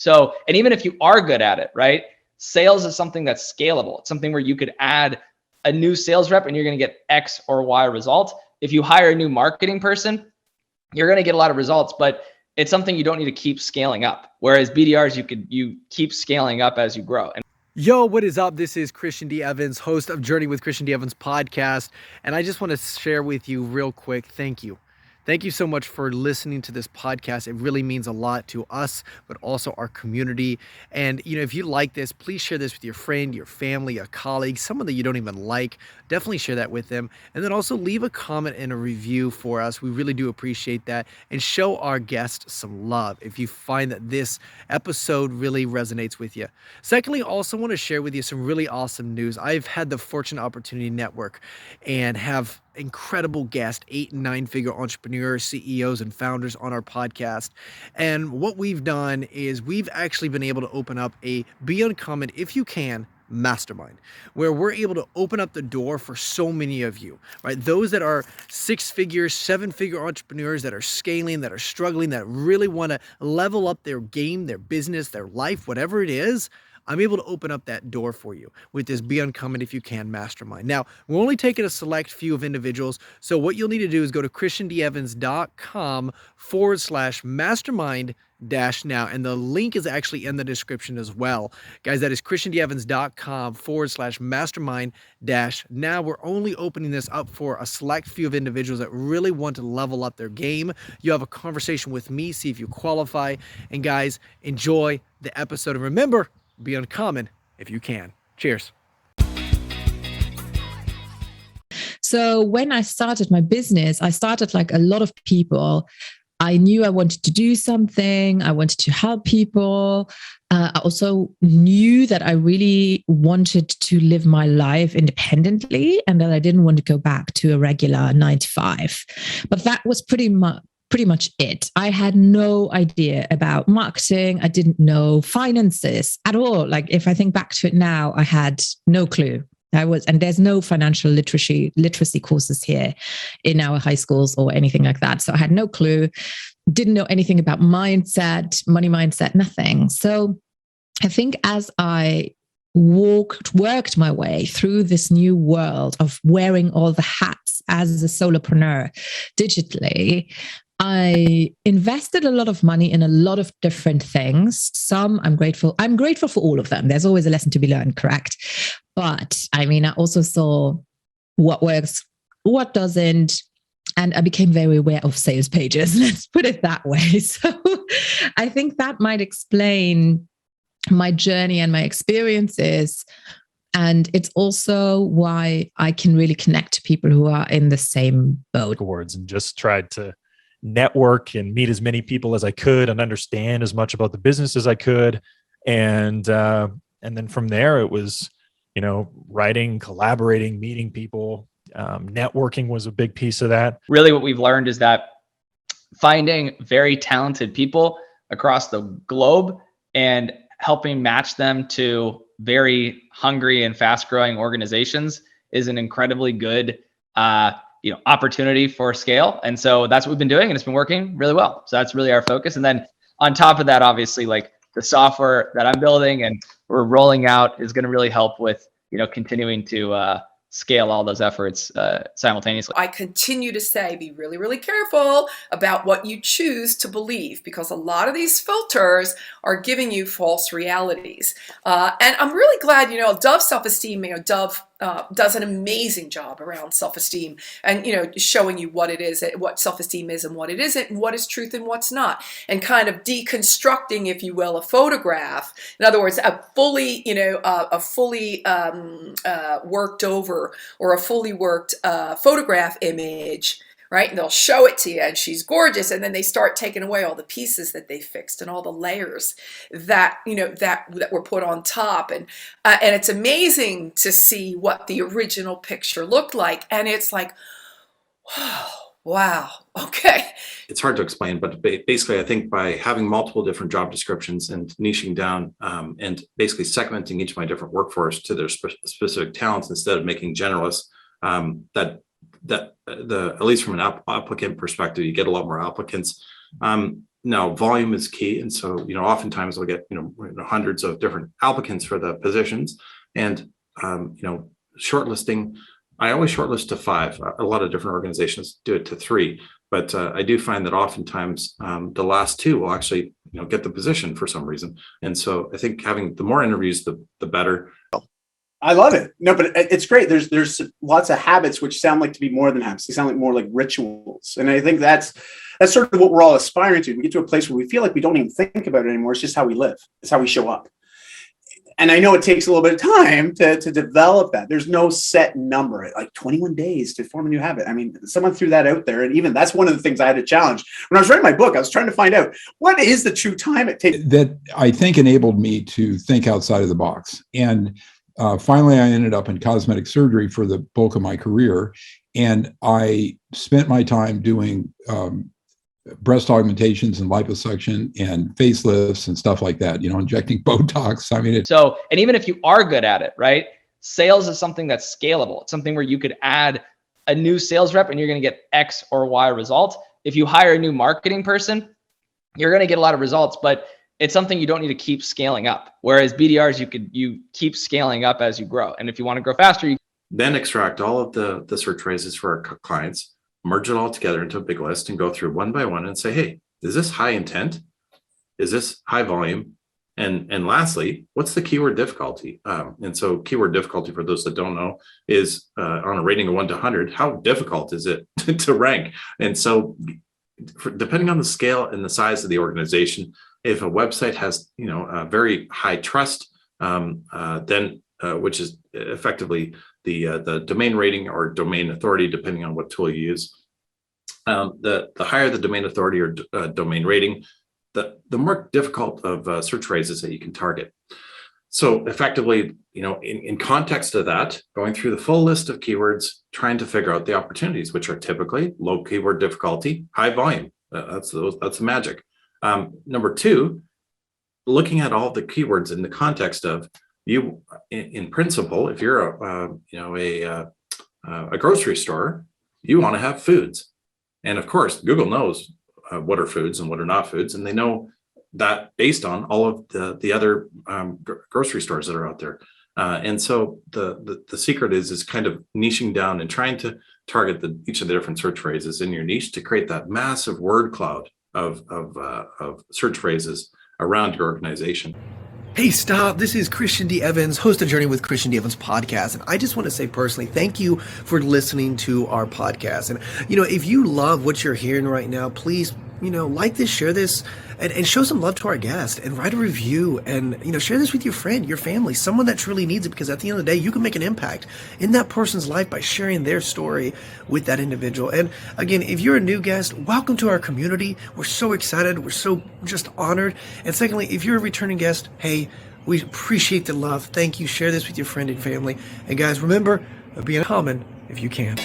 So, and even if you are good at it, right? Sales is something that's scalable. It's something where you could add a new sales rep and you're going to get X or Y result. If you hire a new marketing person, you're going to get a lot of results, but it's something you don't need to keep scaling up. Whereas BDRs, you keep scaling up as you grow. Yo, what is up? This is Christian D. Evans, host of Journey with Christian D. Evans podcast. And I just want to share with you real quick, thank you. Thank you so much for listening to this podcast. It really means a lot to us, but also our community. And, if you like this, please share this with your friend, your family, a colleague, someone that you don't even like. Definitely share that with them. And then also leave a comment and a review for us. We really do appreciate that. And show our guests some love if you find that this episode really resonates with you. Secondly, also want to share with you some really awesome news. I've had the fortunate opportunity to network and have incredible guests, 8 and 9 figure entrepreneurs, CEOs, and founders on our podcast. And what we've done is we've actually been able to open up a Be Uncommon If You Can Mastermind, where we're able to open up the door for so many of you, right? Those that are 6-figure, 7-figure entrepreneurs that are scaling, that are struggling, that really want to level up their game, their business, their life, whatever it is. I'm able to open up that door for you with this Be Uncommon If You Can Mastermind. Now, we're only taking a select few of individuals. So what you'll need to do is go to christiandeevans.com/mastermind-now. And the link is actually in the description as well. Guys, that is christiandeevans.com/mastermind-now. We're only opening this up for a select few of individuals that really want to level up their game. You have a conversation with me, see if you qualify. And guys, enjoy the episode. And remember, be uncommon if you can. Cheers. So when I started my business, I started like a lot of people. I knew I wanted to do something. I wanted to help people. I also knew that I really wanted to live my life independently and that I didn't want to go back to a regular 9-to-5. But that was pretty much it. I had no idea about marketing. I didn't know finances at all. Like if I think back to it now, I had no clue. And there's no financial literacy courses here in our high schools or anything like that. So I had no clue, didn't know anything about mindset, money mindset, nothing. So I think as I worked my way through this new world of wearing all the hats as a solopreneur digitally, I invested a lot of money in a lot of different things. Some I'm grateful for all of them. There's always a lesson to be learned, correct? But I also saw what works, what doesn't. And I became very aware of sales pages. Let's put it that way. So I think that might explain my journey and my experiences. And it's also why I can really connect to people who are in the same boat. And just tried to network and meet as many people as I could and understand as much about the business as I could. And then from there, it was, writing, collaborating, meeting people. Networking was a big piece of that. Really what we've learned is that finding very talented people across the globe and helping match them to very hungry and fast growing organizations is an incredibly good opportunity for scale. And so that's what we've been doing, and it's been working really well. So that's really our focus. And then on top of that, obviously, like the software that I'm building and we're rolling out is going to really help with, continuing to scale all those efforts simultaneously. I continue to say, be really, really careful about what you choose to believe, because a lot of these filters are giving you false realities. And I'm really glad, Dove Self-Esteem, Dove does an amazing job around self-esteem and, showing you what it is, what self-esteem is and what it isn't, and what is truth and what's not, and kind of deconstructing, if you will, a photograph. In other words, a fully worked over or a fully worked photograph image, right? And they'll show it to you and she's gorgeous. And then they start taking away all the pieces that they fixed and all the layers that, that were put on top. And it's amazing to see what the original picture looked like. And it's like, wow, okay. It's hard to explain, but basically I think by having multiple different job descriptions and niching down and basically segmenting each of my different workforce to their specific talents instead of making generalists, at least from an applicant perspective, you get a lot more applicants. Now, volume is key. And so, oftentimes I'll get, hundreds of different applicants for the positions. And, shortlisting, I always shortlist to 5. A lot of different organizations do it to 3. But I do find that oftentimes the last 2 will actually, get the position for some reason. And so I think having the more interviews, the better. I love it. No, but it's great. There's lots of habits which sound like to be more than habits. They sound like more like rituals. And I think that's sort of what we're all aspiring to. We get to a place where we feel like we don't even think about it anymore. It's just how we live. It's how we show up. And I know it takes a little bit of time to develop that. There's no set number, like 21 days to form a new habit. I mean, someone threw that out there. And even that's one of the things I had to challenge. When I was writing my book, I was trying to find out what is the true time it takes. That I think enabled me to think outside of the box. And finally, I ended up in cosmetic surgery for the bulk of my career. And I spent my time doing breast augmentations and liposuction and facelifts and stuff like that, injecting Botox. I mean, and even if you are good at it, right? Sales is something that's scalable. It's something where you could add a new sales rep and you're going to get X or Y results. If you hire a new marketing person, you're going to get a lot of results, but it's something you don't need to keep scaling up. Whereas BDRs, you keep scaling up as you grow. And if you want to grow faster, you then extract all of the search phrases for our clients, merge it all together into a big list and go through one by one and say, hey, is this high intent? Is this high volume? And lastly, what's the keyword difficulty? And so keyword difficulty, for those that don't know, is on a rating of 1 to 100, how difficult is it to rank? And so depending on the scale and the size of the organization, if a website has, a very high trust, then which is effectively the domain rating or domain authority, depending on what tool you use. The higher the domain authority or domain rating, the more difficult of search phrases that you can target. So effectively, in context of that, going through the full list of keywords, trying to figure out the opportunities, which are typically low keyword difficulty, high volume. That's the magic. Number 2, looking at all the keywords in the context of you, in principle, if you're a grocery store, you want to have foods. And of course, Google knows what are foods and what are not foods. And they know that based on all of the other grocery stores that are out there. And so the secret is kind of niching down and trying to target each of the different search phrases in your niche to create that massive word cloud of search phrases around your organization. Hey, stop. This is Christian D. Evans, host of Journey with Christian D. Evans podcast. And I just want to say personally, thank you for listening to our podcast. And, if you love what you're hearing right now, please, like this, share this, and show some love to our guest and write a review and, share this with your friend, your family, someone that truly needs it, because at the end of the day, you can make an impact in that person's life by sharing their story with that individual. And again, if you're a new guest, welcome to our community. We're so excited. We're so just honored. And secondly, if you're a returning guest, hey, we appreciate the love. Thank you. Share this with your friend and family. And guys, remember, be uncommon if you can.